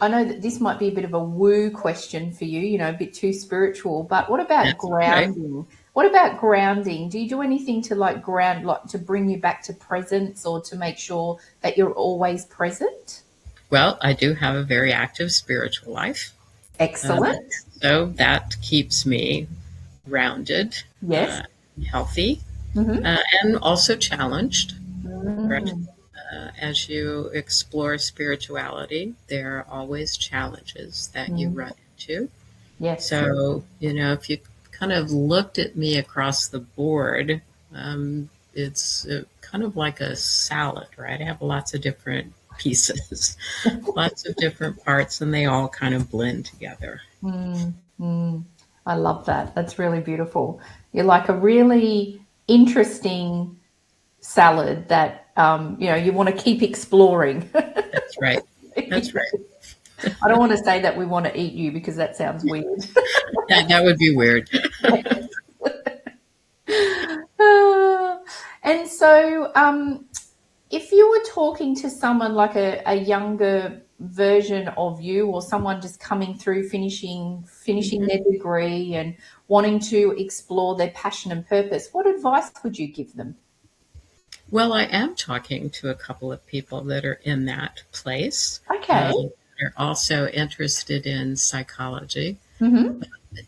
[SPEAKER 1] I know that this might be a bit of a woo question for you, a bit too spiritual, but what about
[SPEAKER 2] That's right.
[SPEAKER 1] grounding? What about grounding? Do you do anything to like ground, like to bring you back to presence or to make sure that you're always present?
[SPEAKER 2] Well, I do have a very active spiritual life. Uh,
[SPEAKER 1] Excellent.
[SPEAKER 2] so that keeps me grounded,
[SPEAKER 1] Yes.
[SPEAKER 2] uh, healthy,
[SPEAKER 1] Mm-hmm.
[SPEAKER 2] and also challenged. Right?
[SPEAKER 1] Mm-hmm.
[SPEAKER 2] As you explore spirituality, there are always challenges that you run into.
[SPEAKER 1] Yes.
[SPEAKER 2] So, if you kind of looked at me across the board, it's kind of like a salad, right? I have lots of different pieces, lots of different parts, and they all kind of blend together.
[SPEAKER 1] Mm, mm. I love that. That's really beautiful. You're like a really interesting salad that you want to keep exploring.
[SPEAKER 2] That's right. That's right.
[SPEAKER 1] I don't want to say that we want to eat you because that sounds weird.
[SPEAKER 2] That would be weird.
[SPEAKER 1] And so, if you were talking to someone like a younger version of you, or someone just coming through, finishing
[SPEAKER 2] Mhm.
[SPEAKER 1] their degree and wanting to explore their passion and purpose, what advice would you give them?
[SPEAKER 2] Well, I am talking to a couple of people that are in that place.
[SPEAKER 1] Okay.
[SPEAKER 2] They're also interested in psychology.
[SPEAKER 1] Mm-hmm.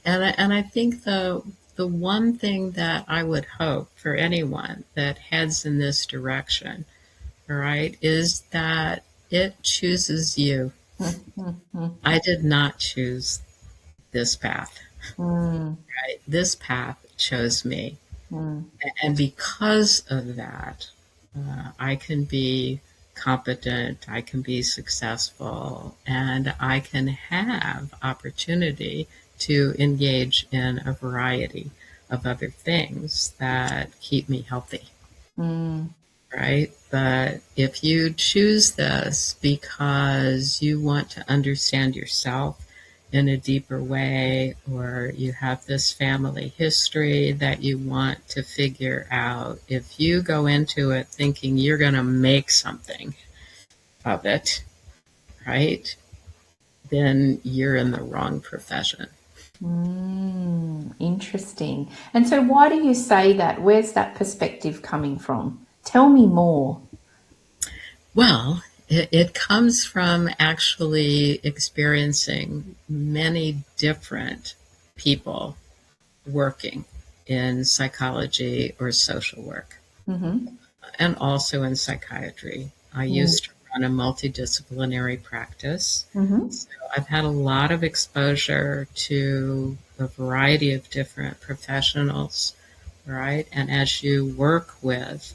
[SPEAKER 2] And I think the one thing that I would hope for anyone that heads in this direction, all right, is that it chooses you.
[SPEAKER 1] Mm-hmm.
[SPEAKER 2] I did not choose this path,
[SPEAKER 1] Mm-hmm.
[SPEAKER 2] right? This path chose me.
[SPEAKER 1] Mm-hmm.
[SPEAKER 2] And because of that, I can be competent, I can be successful, and I can have opportunity to engage in a variety of other things that keep me healthy, right? But if you choose this because you want to understand yourself in a deeper way, or you have this family history that you want to figure out, if you go into it thinking you're going to make something of it, right, then you're in the wrong profession.
[SPEAKER 1] Interesting. And so, why do you say that? Where's that perspective coming from? Tell me more.
[SPEAKER 2] Well, it comes from actually experiencing many different people working in psychology or social work,
[SPEAKER 1] Mm-hmm.
[SPEAKER 2] and also in psychiatry. I used to run a multidisciplinary practice.
[SPEAKER 1] Mm-hmm.
[SPEAKER 2] So I've had a lot of exposure to a variety of different professionals, right? And as you work with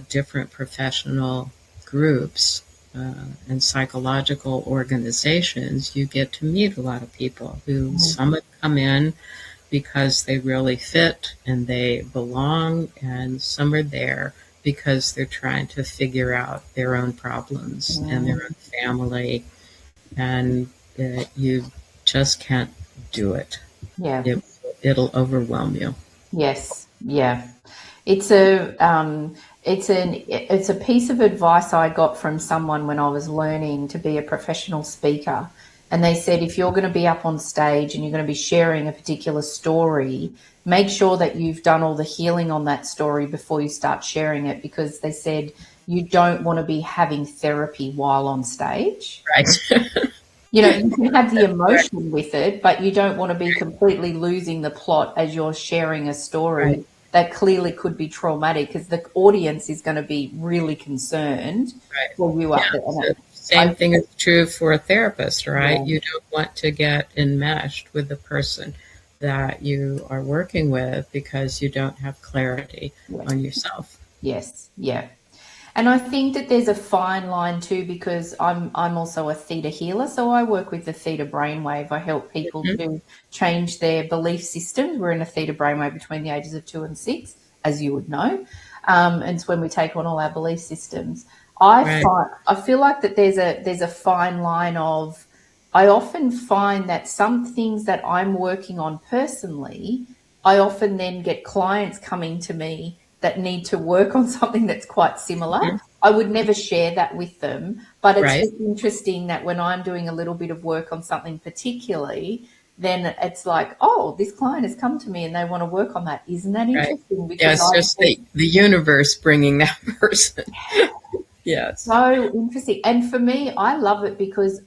[SPEAKER 2] different professional groups and psychological organizations, you get to meet a lot of people who some have come in because they really fit and they belong, and some are there because they're trying to figure out their own problems and their own family, and you just can't do it.
[SPEAKER 1] Yeah.
[SPEAKER 2] it it'll overwhelm you.
[SPEAKER 1] Yes. Yeah. It's a piece of advice I got from someone when I was learning to be a professional speaker. And they said, if you're going to be up on stage and you're going to be sharing a particular story, make sure that you've done all the healing on that story before you start sharing it, because they said you don't want to be having therapy while on stage.
[SPEAKER 2] Right.
[SPEAKER 1] You can have the emotion with it, but you don't want to be completely losing the plot as you're sharing a
[SPEAKER 2] Right.
[SPEAKER 1] story that clearly could be traumatic, because the audience is going to be really concerned
[SPEAKER 2] Right.
[SPEAKER 1] for you
[SPEAKER 2] Yeah.
[SPEAKER 1] up there. And
[SPEAKER 2] So
[SPEAKER 1] I,
[SPEAKER 2] same thing is true for a therapist, right?
[SPEAKER 1] yeah,
[SPEAKER 2] You don't want to get enmeshed with the person that you are working with because you don't have clarity
[SPEAKER 1] yeah,
[SPEAKER 2] on yourself.
[SPEAKER 1] yes, yeah. And I think that there's a fine line too, because I'm also a theta healer, so I work with the theta brainwave. I help people
[SPEAKER 2] Mhm.
[SPEAKER 1] to change their belief systems. We're in a theta brainwave between the ages of 2 and 6, as you would know, and it's when we take on all our belief systems.
[SPEAKER 2] Right.
[SPEAKER 1] I feel like that there's a fine line of. I often find that some things that I'm working on personally, I often then get clients coming to me that need to work on something that's quite similar.
[SPEAKER 2] Mhm.
[SPEAKER 1] I would never share that with them, but it's
[SPEAKER 2] Right.
[SPEAKER 1] just interesting that when I'm doing a little bit of work on something particularly, then it's like, oh, this client has come to me and they want to work on that. Isn't that
[SPEAKER 2] Right.
[SPEAKER 1] interesting?
[SPEAKER 2] Yeah,
[SPEAKER 1] Because
[SPEAKER 2] it's
[SPEAKER 1] I've
[SPEAKER 2] just
[SPEAKER 1] been
[SPEAKER 2] the universe bringing that person. Yes.
[SPEAKER 1] so interesting. And for me, I love it because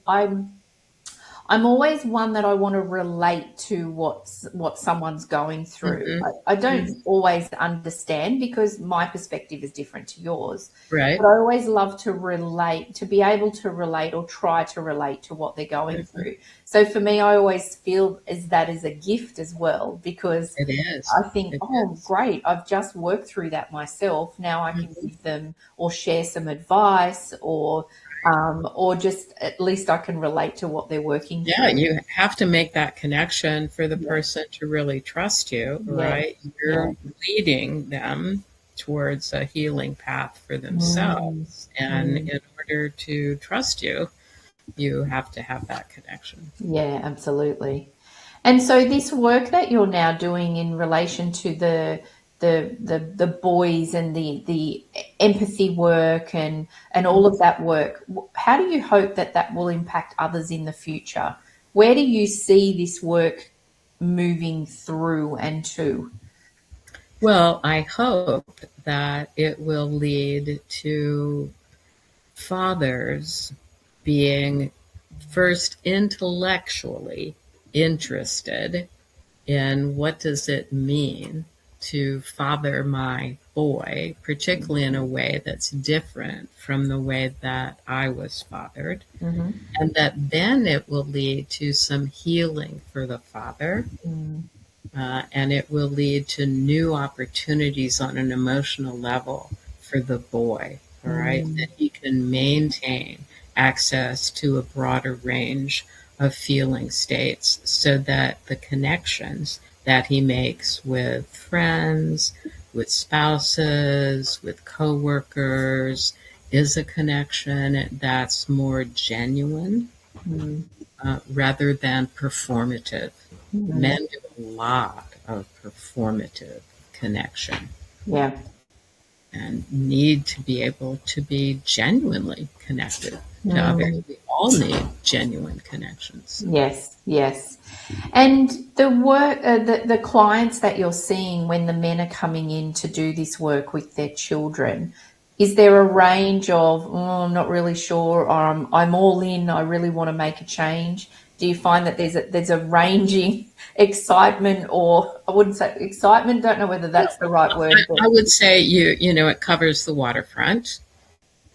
[SPEAKER 1] I'm always one that I want to relate to what someone's going through.
[SPEAKER 2] Mm-hmm.
[SPEAKER 1] I don't
[SPEAKER 2] Mm-hmm.
[SPEAKER 1] always understand because my perspective is different to yours.
[SPEAKER 2] Right.
[SPEAKER 1] But I always love to relate, to be able to relate or try to relate to what they're going
[SPEAKER 2] Mm-hmm.
[SPEAKER 1] through. So for me, I always feel as that is a gift as well, because
[SPEAKER 2] It is.
[SPEAKER 1] I think,
[SPEAKER 2] It
[SPEAKER 1] oh,
[SPEAKER 2] is.
[SPEAKER 1] great, I've just worked through that myself. Now I can
[SPEAKER 2] Mhm.
[SPEAKER 1] give them or share some advice, or just at least I can relate to what they're working
[SPEAKER 2] Yeah,
[SPEAKER 1] through.
[SPEAKER 2] you have to make that connection for the
[SPEAKER 1] Yeah,
[SPEAKER 2] person to really trust you,
[SPEAKER 1] yeah,
[SPEAKER 2] right?
[SPEAKER 1] yeah.
[SPEAKER 2] You're leading them towards a healing path for
[SPEAKER 1] Mm,
[SPEAKER 2] themselves. And
[SPEAKER 1] mm.
[SPEAKER 2] in order to trust you, you have to have that connection.
[SPEAKER 1] Yeah, absolutely. And so this work that you're now doing in relation to the boys and the empathy work and all of that work, how do you hope that that will impact others in the future? Where do you see this work moving through and to?
[SPEAKER 2] Well, I hope that it will lead to fathers being first intellectually interested in what does it mean to father my boy, particularly in a way that's different from the way that I was fathered,
[SPEAKER 1] Mm-hmm.
[SPEAKER 2] and that then it will lead to some healing for the father,
[SPEAKER 1] Mm,
[SPEAKER 2] and it will lead to new opportunities on an emotional level for the boy, all right,
[SPEAKER 1] mm,
[SPEAKER 2] that he can maintain access to a broader range of feeling states so that the connections that he makes with friends, with spouses, with coworkers is a connection that's more genuine
[SPEAKER 1] mm,
[SPEAKER 2] rather than performative.
[SPEAKER 1] mm.
[SPEAKER 2] Men do a lot of performative connection
[SPEAKER 1] Yeah.
[SPEAKER 2] and need to be able to be genuinely connected to others.
[SPEAKER 1] Mm.
[SPEAKER 2] We all need genuine connections.
[SPEAKER 1] Yes, yes. And the work, the clients that you're seeing when the men are coming in to do this work with their children, is there a range of, oh, I'm not really sure, or I'm all in, I really want to make a change? Do you find that there's a ranging excitement, or I wouldn't say excitement, don't know whether that's the right word, but
[SPEAKER 2] I would say you know it covers the waterfront,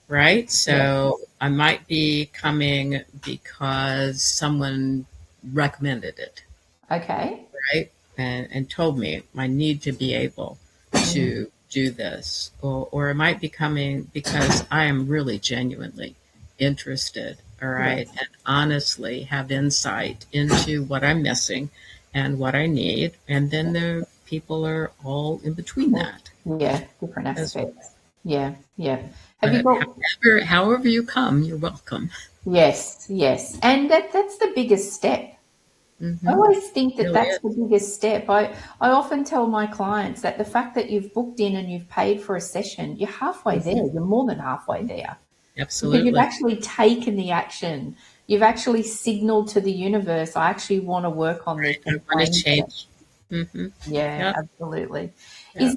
[SPEAKER 2] right?
[SPEAKER 1] yeah.
[SPEAKER 2] So I might be coming because someone recommended it,
[SPEAKER 1] Okay.
[SPEAKER 2] right? And told me I need to be able
[SPEAKER 1] Mm,
[SPEAKER 2] to do this. Or it might be coming because I am really genuinely interested, all right,
[SPEAKER 1] yes.
[SPEAKER 2] and honestly have insight into what I'm missing and what I need. And then the people are all in between
[SPEAKER 1] Well,
[SPEAKER 2] that
[SPEAKER 1] yeah, different
[SPEAKER 2] as well.
[SPEAKER 1] aspects. Yeah, yeah. Have you
[SPEAKER 2] But
[SPEAKER 1] got
[SPEAKER 2] however you come, you're welcome.
[SPEAKER 1] Yes, yes. And that's the biggest step. I
[SPEAKER 2] Hmm.
[SPEAKER 1] always think that
[SPEAKER 2] Really
[SPEAKER 1] that's the
[SPEAKER 2] is.
[SPEAKER 1] biggest step. I often tell my clients that the fact that you've booked in and you've paid for a session, you're halfway there.
[SPEAKER 2] Hmm.
[SPEAKER 1] You're more than halfway there because you've
[SPEAKER 2] Absolutely.
[SPEAKER 1] actually taken the action. You've actually signaled to the universe, I actually want to work on this
[SPEAKER 2] I
[SPEAKER 1] and
[SPEAKER 2] want to
[SPEAKER 1] claim it.
[SPEAKER 2] change. Hmm.
[SPEAKER 1] Yeah,
[SPEAKER 2] Yep.
[SPEAKER 1] absolutely.
[SPEAKER 2] Yep.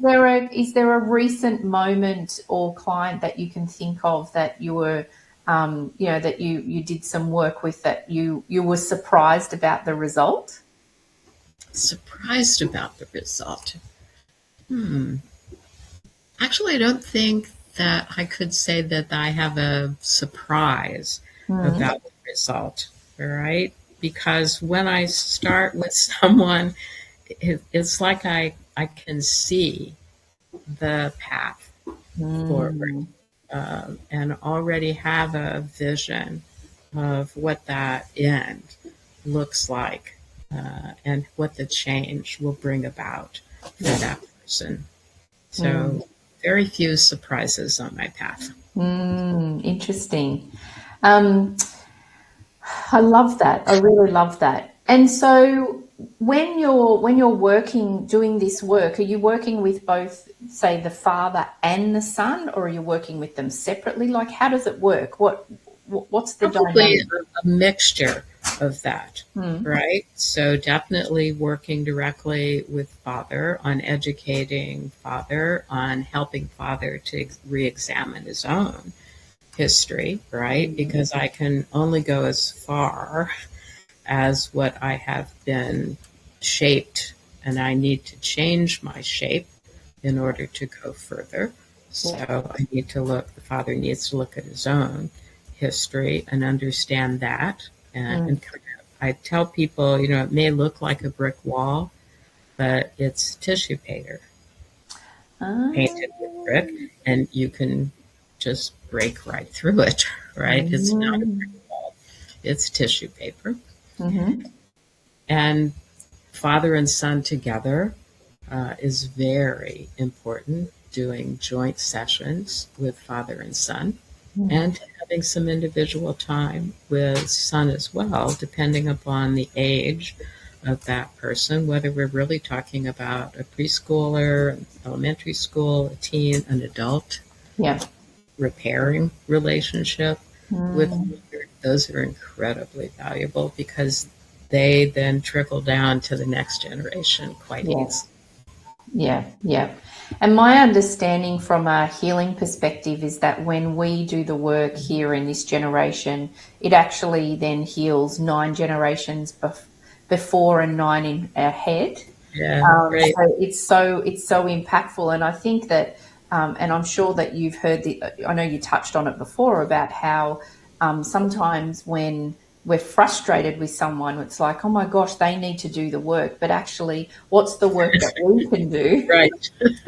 [SPEAKER 1] Is there a recent moment or client that you can think of that you were, that you did some work with that you were surprised about the result?
[SPEAKER 2] Surprised about the result. Hmm. Actually, I don't think that I could say that I have a surprise
[SPEAKER 1] Mm,
[SPEAKER 2] about the result, all right? Because when I start with someone, it's like I can see the path forward
[SPEAKER 1] mm,
[SPEAKER 2] and already have a vision of what that end looks like and what the change will bring about for
[SPEAKER 1] yeah.
[SPEAKER 2] that person.
[SPEAKER 1] Mm,
[SPEAKER 2] So, very few surprises on my path.
[SPEAKER 1] interesting. Um, I love that. I really love that. And so when you're working doing this work, are you working with both, say, the father and the son, or are you working with them separately? Like, how does it work? What's the
[SPEAKER 2] Probably
[SPEAKER 1] dynamic?
[SPEAKER 2] a mixture of that,
[SPEAKER 1] Mm,
[SPEAKER 2] right? So, definitely working directly with father on educating father, on helping father to re examine his own history, right?
[SPEAKER 1] mm,
[SPEAKER 2] Because I can only go as far as what I have been shaped, and I need to change my shape in order to go further. So
[SPEAKER 1] Yeah.
[SPEAKER 2] I need to look, the father needs to look at his own history and understand that. And kind of, I tell people, it may look like a brick wall, but it's tissue paper painted with brick,
[SPEAKER 1] Um,
[SPEAKER 2] and you can just break right through it, right? It's not a brick
[SPEAKER 1] mm,
[SPEAKER 2] wall, it's tissue paper.
[SPEAKER 1] mm-hmm.
[SPEAKER 2] And father and son together is very important, doing joint sessions with father and son, and having some individual time with son as well, depending upon the age of that person, whether we're really talking about a preschooler, an elementary school, a teen, an adult,
[SPEAKER 1] Yeah.
[SPEAKER 2] repairing relationship with
[SPEAKER 1] Mm,
[SPEAKER 2] those are incredibly valuable because they then trickle down to the next generation quite
[SPEAKER 1] yeah.
[SPEAKER 2] easily.
[SPEAKER 1] Yeah. Yeah. And my understanding from a healing perspective is that when we do the work here in this generation, it actually then heals 9 generations before and 9 in ahead.
[SPEAKER 2] Yeah, great.
[SPEAKER 1] So it's so impactful, and I think that, and I'm sure that you've heard I know you touched on it before about how sometimes when we're frustrated with someone, it's like, oh my gosh, they need to do the work, but actually, what's the work that we can do?
[SPEAKER 2] Right,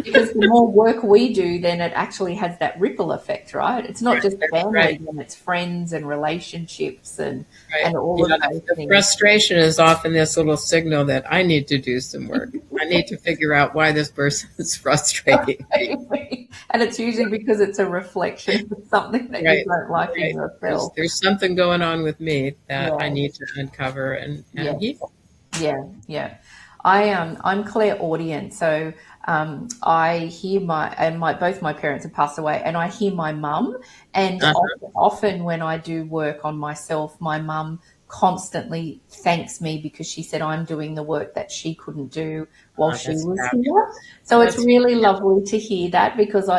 [SPEAKER 1] Because the more work we do, then it actually has that ripple effect, right? It's not
[SPEAKER 2] right,
[SPEAKER 1] just
[SPEAKER 2] that's right,
[SPEAKER 1] family, then it's friends and relationships
[SPEAKER 2] right.
[SPEAKER 1] and all of
[SPEAKER 2] Yeah,
[SPEAKER 1] those
[SPEAKER 2] the
[SPEAKER 1] things.
[SPEAKER 2] frustration is often this little signal that I need to do some work. I need to figure out why this person is frustrating me.
[SPEAKER 1] And it's usually because it's a reflection of something that you
[SPEAKER 2] Right,
[SPEAKER 1] don't like in
[SPEAKER 2] right. There's
[SPEAKER 1] yourself.
[SPEAKER 2] there's something going on with me that I
[SPEAKER 1] Yeah,
[SPEAKER 2] need to uncover and
[SPEAKER 1] yeah,
[SPEAKER 2] heal.
[SPEAKER 1] yeah, yeah. I'm clairaudient, so I hear my both my parents have passed away, and I hear my mum. And
[SPEAKER 2] Uh-huh.
[SPEAKER 1] often when I do work on myself, my mum constantly thanks me because she said I'm doing the work that she couldn't do while she
[SPEAKER 2] That's
[SPEAKER 1] was here.
[SPEAKER 2] fabulous.
[SPEAKER 1] So it's
[SPEAKER 2] That's
[SPEAKER 1] really
[SPEAKER 2] fabulous.
[SPEAKER 1] lovely to hear that because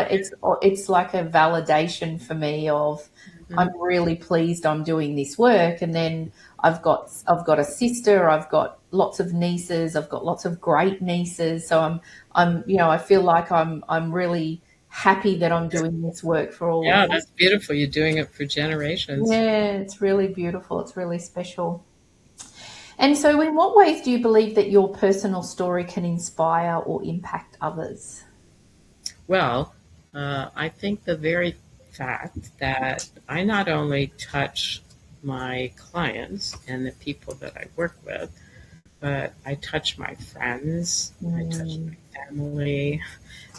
[SPEAKER 1] it's like a validation for me of I'm
[SPEAKER 2] Mhm.
[SPEAKER 1] really pleased I'm doing this work. And then I've got a sister, I've got lots of nieces, I've got lots of great nieces. So I feel like I'm really happy that I'm doing this work for all of
[SPEAKER 2] Yeah,
[SPEAKER 1] them.
[SPEAKER 2] that's beautiful. You're doing it for generations.
[SPEAKER 1] Yeah, it's really beautiful. It's really special. And so, in what ways do you believe that your personal story can inspire or impact others?
[SPEAKER 2] Well, I think the very fact that I not only touch my clients and the people that I work with, but I touch my friends, I touch
[SPEAKER 1] Mm,
[SPEAKER 2] my family,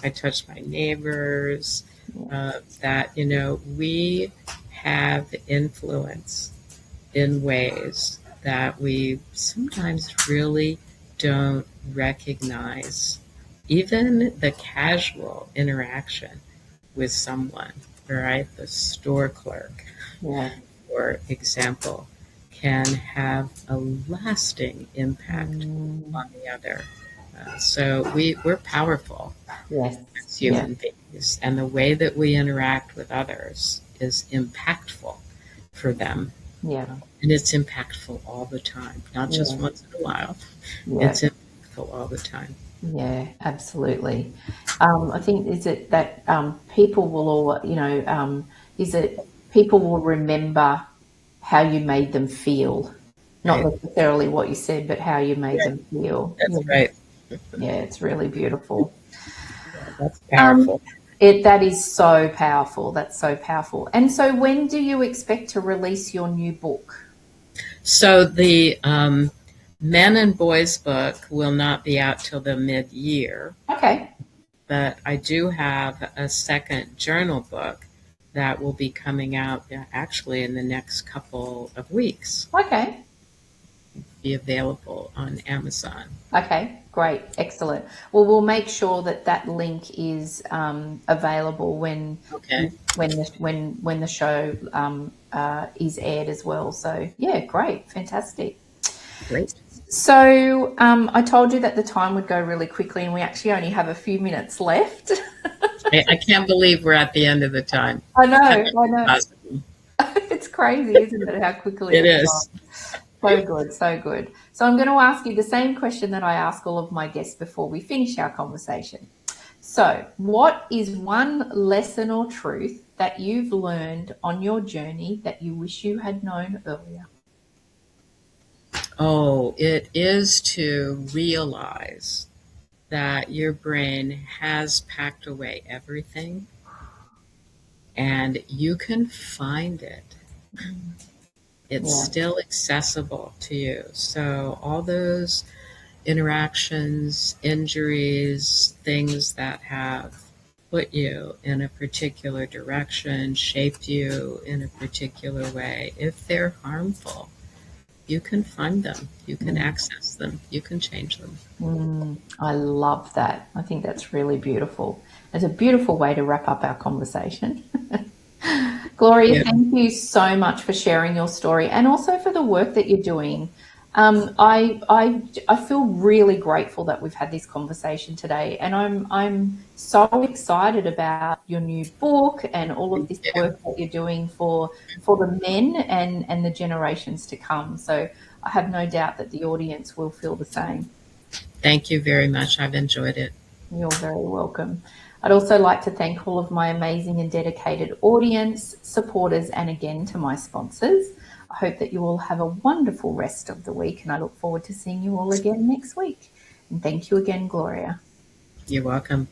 [SPEAKER 2] I touch my neighbors,
[SPEAKER 1] yeah.
[SPEAKER 2] that, we have influence in ways that we sometimes really don't recognize. Even the casual interaction with someone, right? The store clerk,
[SPEAKER 1] Yeah.
[SPEAKER 2] for example, can have a lasting impact
[SPEAKER 1] Mm,
[SPEAKER 2] on the other. So we're powerful
[SPEAKER 1] yes.
[SPEAKER 2] as
[SPEAKER 1] Yeah.
[SPEAKER 2] human beings, and the way that we interact with others is impactful for them.
[SPEAKER 1] Yeah.
[SPEAKER 2] And it's impactful all the time, not just
[SPEAKER 1] Yeah.
[SPEAKER 2] once in a while.
[SPEAKER 1] Yeah.
[SPEAKER 2] It's impactful all the time.
[SPEAKER 1] Yeah, absolutely. I think is it that people will all, is it people will remember how you made them feel, not
[SPEAKER 2] Right.
[SPEAKER 1] necessarily what you said, but how you made
[SPEAKER 2] Right.
[SPEAKER 1] them feel.
[SPEAKER 2] That's
[SPEAKER 1] Yeah,
[SPEAKER 2] right.
[SPEAKER 1] yeah, it's really beautiful.
[SPEAKER 2] Yeah, that's
[SPEAKER 1] Um,
[SPEAKER 2] powerful.
[SPEAKER 1] that is so powerful. That's so powerful. And so, when do you expect to release your new book?
[SPEAKER 2] So the men and boys book will not be out till the mid-year,
[SPEAKER 1] Okay,
[SPEAKER 2] but I do have a second journal book that will be coming out actually in the next couple of weeks.
[SPEAKER 1] okay.
[SPEAKER 2] Be available on Amazon.
[SPEAKER 1] Okay, great, excellent. Well, we'll make sure that that link is available
[SPEAKER 2] Okay,
[SPEAKER 1] when the show is aired as well. So yeah, great, fantastic.
[SPEAKER 2] great.
[SPEAKER 1] So I told you that the time would go really quickly, and we actually only have a few minutes left.
[SPEAKER 2] I can't believe we're at the end of the time.
[SPEAKER 1] I know,
[SPEAKER 2] How
[SPEAKER 1] I know.
[SPEAKER 2] possible?
[SPEAKER 1] It's crazy, isn't it? How quickly
[SPEAKER 2] It
[SPEAKER 1] it's
[SPEAKER 2] is.
[SPEAKER 1] gone. So good, so good. So I'm going to ask you the same question that I ask all of my guests before we finish our conversation. So, what is one lesson or truth that you've learned on your journey that you wish you had known earlier?
[SPEAKER 2] Oh, it is to realize that your brain has packed away everything and you can find it. It's
[SPEAKER 1] Yeah.
[SPEAKER 2] still accessible to you. So, all those interactions, injuries, things that have put you in a particular direction, shaped you in a particular way, if they're harmful, you can find them, you can
[SPEAKER 1] Mm,
[SPEAKER 2] access them, you can change them.
[SPEAKER 1] I love that. I think that's really beautiful. It's a beautiful way to wrap up our conversation. Gloria,
[SPEAKER 2] Yeah.
[SPEAKER 1] thank you so much for sharing your story and also for the work that you're doing. I feel really grateful that we've had this conversation today, and I'm so excited about your new book and all of this
[SPEAKER 2] Yeah.
[SPEAKER 1] work that you're doing for the men and the generations to come. So I have no doubt that the audience will feel the same.
[SPEAKER 2] Thank you very much. I've enjoyed it.
[SPEAKER 1] You're very welcome. I'd also like to thank all of my amazing and dedicated audience, supporters, and again to my sponsors. I hope that you all have a wonderful rest of the week, and I look forward to seeing you all again next week. And thank you again, Gloria.
[SPEAKER 2] You're welcome.